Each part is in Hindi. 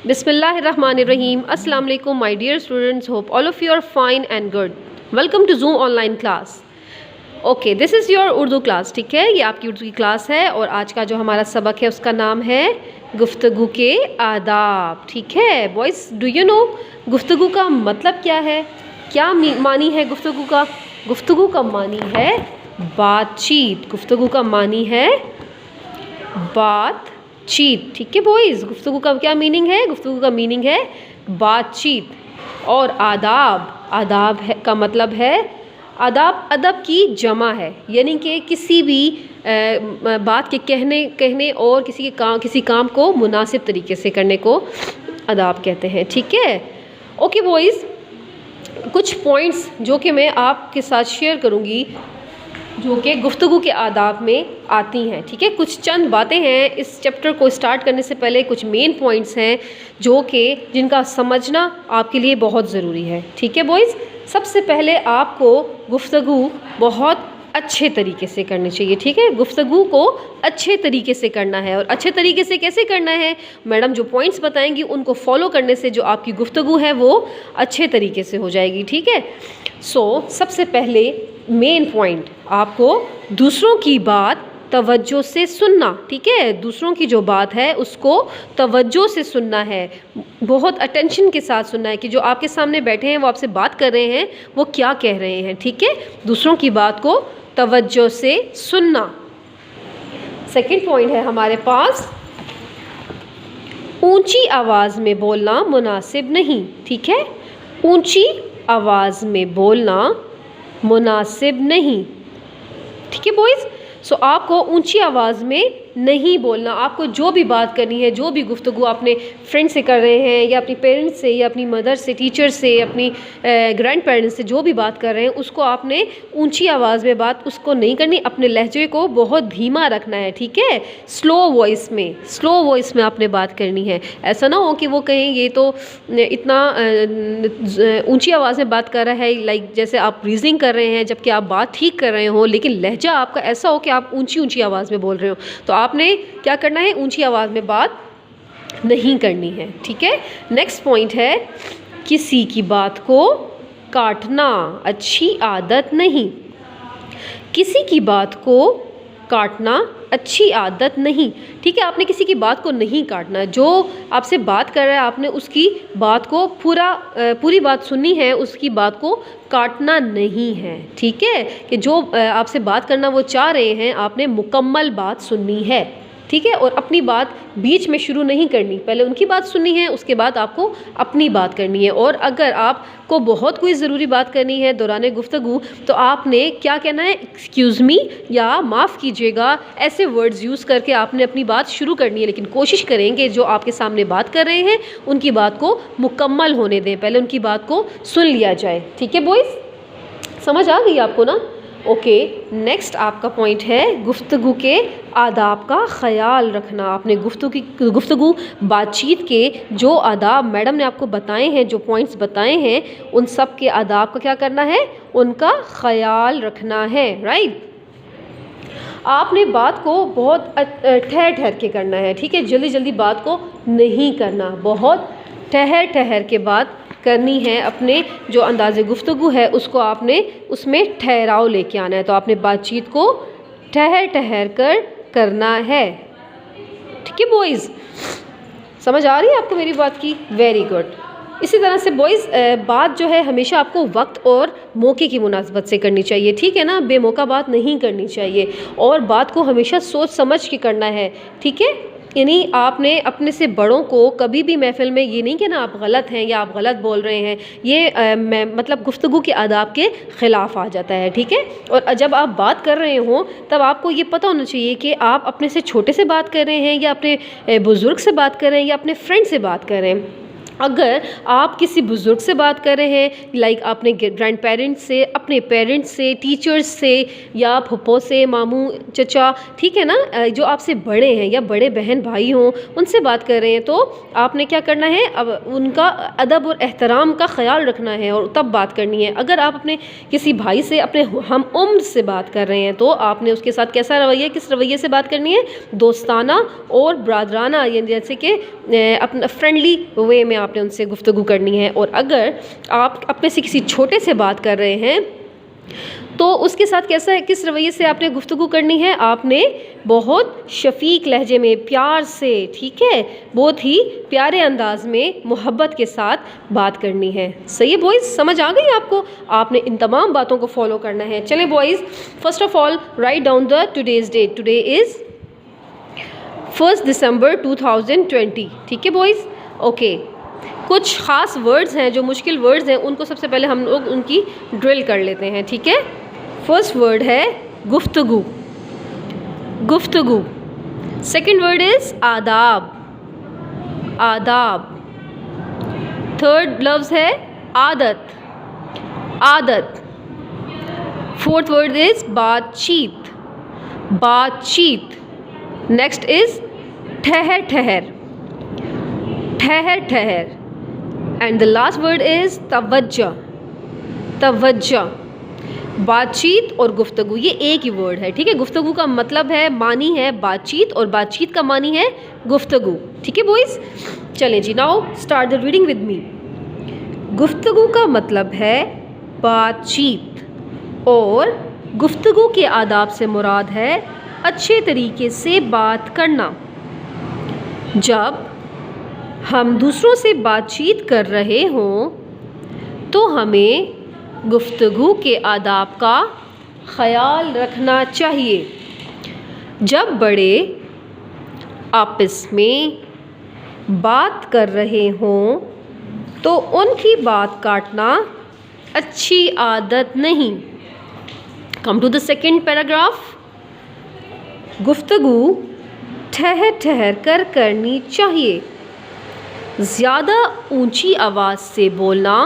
Bismillahirrahmanirrahim. Assalamu alaikum my dear students. Hope all of you are fine and good. Welcome to Zoom online class. Okay this is your Urdu class. ठीक है, ये आपकी उर्दू की क्लास है और आज का जो हमारा सबक है उसका नाम है गुफ्तगू के आदाब. ठीक है बॉयज़, डू यू नो गुफ्तगू का मतलब क्या है? क्या मानी है गुफ्तगू का? गुफ्तगू का मानी है बातचीत. गुफ्तगू का मानी है बातचीत. ठीक है बॉयज़, गुफ्तगू का क्या मीनिंग है? गुफ्तगू का मीनिंग है बातचीत. और आदाब है का मतलब है आदाब अदब की जमा है, यानी कि किसी भी बात के कहने और किसी काम को मुनासिब तरीके से करने को आदाब कहते हैं. ठीक है ओके बॉयज़, कुछ पॉइंट्स जो कि मैं आपके साथ शेयर करूंगी जो कि गुफ्तगू के आदाब में आती हैं. ठीक है, कुछ चंद बातें हैं. इस चैप्टर को स्टार्ट करने से पहले कुछ मेन पॉइंट्स हैं जिनका समझना आपके लिए बहुत ज़रूरी है. ठीक है बॉयज़, सबसे पहले आपको गुफ्तगू बहुत अच्छे तरीके से करनी चाहिए. ठीक है, गुफ्तगू को अच्छे तरीके से करना है. और अच्छे तरीके से कैसे करना है? मैडम जो पॉइंट्स बताएंगी उनको फॉलो करने से जो आपकी गुफ्तगू है वो अच्छे तरीके से हो जाएगी. ठीक है, सबसे पहले मेन पॉइंट, आपको दूसरों की बात तवज्जो से सुनना. ठीक है, दूसरों की जो बात है उसको तवज्जो से सुनना है, बहुत अटेंशन के साथ सुनना है कि जो आपके सामने बैठे हैं वो आपसे बात कर रहे हैं वो क्या कह रहे हैं. ठीक है, दूसरों की बात को तवज्जो से सुनना. सेकंड पॉइंट है हमारे पास, ऊंची आवाज़ में बोलना मुनासिब नहीं. ठीक है, ऊंची आवाज़ में बोलना मुनासिब नहीं. ठीक है बॉयज़, आपको ऊंची आवाज़ में नहीं बोलना. आपको जो भी बात करनी है, जो भी गुफ्तगू अपने फ्रेंड से कर रहे हैं या अपनी पेरेंट्स से या अपनी मदर से, टीचर से, अपनी ग्रैंड पेरेंट्स से जो भी बात कर रहे हैं उसको आपने ऊंची आवाज़ में बात उसको नहीं करनी. अपने लहजे को बहुत धीमा रखना है. ठीक है, स्लो वॉइस में आपने बात करनी है. ऐसा ना हो कि वो कहें ये तो इतना ऊंची आवाज़ में बात कर रहा है, लाइक जैसे आप रीजनिंग कर रहे हैं जबकि आप बात ठीक कर रहे हो लेकिन लहजा आपका ऐसा हो कि आप ऊंची आवाज़ में बोल रहे हो. तो आपने क्या करना है? ऊंची आवाज़ में बात नहीं करनी है. ठीक है, नेक्स्ट पॉइंट है, किसी की बात को काटना अच्छी आदत नहीं. किसी की बात को काटना अच्छी आदत नहीं. ठीक है, आपने किसी की बात को नहीं काटना. जो आपसे बात कर रहा है आपने उसकी बात को पूरी बात सुननी है, उसकी बात को काटना नहीं है. ठीक है, कि जो आपसे बात करना वो चाह रहे हैं आपने मुकम्मल बात सुननी है. ठीक है, और अपनी बात बीच में शुरू नहीं करनी, पहले उनकी बात सुननी है उसके बाद आपको अपनी बात करनी है. और अगर आपको बहुत कोई ज़रूरी बात करनी है दौरान गुफ्तगू तो आपने क्या कहना है? एक्सक्यूज़ मी या माफ़ कीजिएगा, ऐसे वर्ड्स यूज़ करके आपने अपनी बात शुरू करनी है. लेकिन कोशिश करेंगे जो आपके सामने बात कर रहे हैं उनकी बात को मुकम्मल होने दें, पहले उनकी बात को सुन लिया जाए. ठीक है बॉयज़, समझ आ गई आपको ना? ओके, नेक्स्ट आपका पॉइंट है गुफ्तगू के आदाब का ख़याल रखना. आपने गुफ्तगू बातचीत के जो आदाब मैडम ने आपको बताए हैं, जो पॉइंट्स बताए हैं, उन सब के आदाब का क्या करना है? उनका ख़याल रखना है. राइट, आपने बात को बहुत ठहर के करना है. ठीक है, जल्दी बात को नहीं करना, बहुत ठहर के बात करनी है. अपने जो अंदाज़े गुफ्तगू है उसको आपने उसमें ठहराव लेके आना है. तो आपने बातचीत को ठहर कर करना है. ठीक है बॉयज़, समझ आ रही है आपको मेरी बात की? Very good. इसी तरह से बॉयज़, बात जो है हमेशा आपको वक्त और मौके की मुनासबत से करनी चाहिए. ठीक है ना, बेमौका बात नहीं करनी चाहिए और बात को हमेशा सोच समझ के करना है. ठीक है, यानी आपने अपने से बड़ों को कभी भी महफिल में ये नहीं कहना आप गलत हैं या आप गलत बोल रहे हैं. ये मतलब गुफ्तगू के आदाब के ख़िलाफ़ आ जाता है. ठीक है, और जब आप बात कर रहे हों तब आपको ये पता होना चाहिए कि आप अपने से छोटे से बात कर रहे हैं या अपने बुज़ुर्ग से बात कर रहे हैं या अपने फ्रेंड से बात कर रहे हैं. अगर आप किसी बुज़ुर्ग से बात कर रहे हैं, लाइक अपने ग्रैंड पेरेंट्स से, अपने पेरेंट्स से, टीचर्स से, या फूफो से, मामू, चचा, ठीक है ना, जो आपसे बड़े हैं या बड़े बहन भाई हों, उनसे बात कर रहे हैं, तो आपने क्या करना है, अब उनका अदब और एहतराम का ख्याल रखना है और तब बात करनी है। अगर आप अपने किसी भाई से, अपने हम उम्र से बात कर रहे हैं, तो आपने उसके साथ कैसा रवैया, किस रवैये से बात करनी है, दोस्ताना और ब्रादराना, यानी जैसे कि अपना फ्रेंडली वे में आपने उनसे गुफ्तगू करनी है। और अगर आप अपने से किसी छोटे से बात कर रहे हैं, तो उसके साथ कैसा है, किस रवैये से आपने गुफ्तगू करनी है, आपने बहुत शफीक लहजे में, प्यार से, ठीक है, बहुत ही प्यारे अंदाज में, मोहब्बत के साथ बात करनी है। सही है बॉयज़, समझ आ गई आपको? आपने इन तमाम बातों को फॉलो करना है। चलें boys, first of all write down the today's date. Today is 1 December 2020, ठीक है बॉयज़? ओके, कुछ ख़ास वर्ड्स हैं, जो मुश्किल वर्ड्स हैं, उनको सबसे पहले हम लोग उनकी ड्रिल कर लेते हैं, ठीक है? फर्स्ट वर्ड है गुफ्तगू, गुफ्तगू। सेकंड वर्ड इज़ आदाब, आदाब। थर्ड लफ्ज़ है आदत, आदत। फोर्थ वर्ड इज़ बातचीत, बातचीत। नेक्स्ट इज़ ठहर ठहर, ठहर ठहर। And the last word is तवज्जो, तवज्जो। बातचीत और गुफ्तगू ये एक ही वर्ड है, ठीक है? गुफ्तगू का मतलब है, मानी है बातचीत, और बातचीत का मानी है गुफ्तगू, ठीक है बॉयज़? चलें जी, now start the reading with me. गुफ्तगू का मतलब है बातचीत, और गुफ्तगू के आदाब से मुराद है अच्छे तरीके से बात करना। जब हम दूसरों से बातचीत कर रहे हों, तो हमें गुफ्तगू के आदाब का ख़याल रखना चाहिए। जब बड़े आपस में बात कर रहे हों, तो उनकी बात काटना अच्छी आदत नहीं। Come to the second paragraph. गुफ्तगू ठहर ठहर कर करनी चाहिए। ज़्यादा ऊंची आवाज़ से बोलना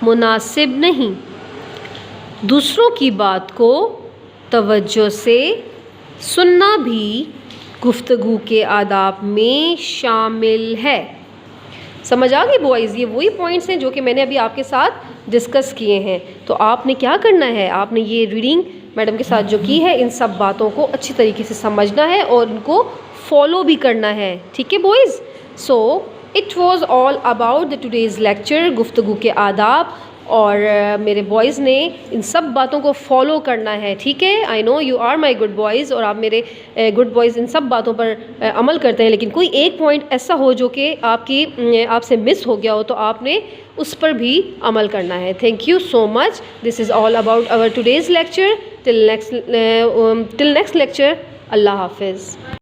मुनासिब नहीं। दूसरों की बात को तवज्जो से सुनना भी गुफ्तगू के आदाब में शामिल है। समझ आ गई बॉयज़? ये वही पॉइंट्स हैं जो कि मैंने अभी आपके साथ डिस्कस किए हैं। तो आपने क्या करना है, आपने ये रीडिंग मैडम के साथ जो की है, इन सब बातों को अच्छी तरीके से समझना है और इनको फॉलो भी करना है, ठीक है boys? So it was all about the today's lecture, गुफ्तगू के आदाब। और मेरे बॉयज़ ने इन सब बातों को फॉलो करना है, ठीक है? I know you are my good boys, और आप मेरे गुड बॉयज़ इन सब बातों पर अमल करते हैं, लेकिन कोई एक पॉइंट ऐसा हो जो कि आपसे मिस हो गया हो, तो आपने उस पर भी अमल करना है। Thank you so much. This is all about our today's lecture. Till next lecture. अल्लाह हाफिज़।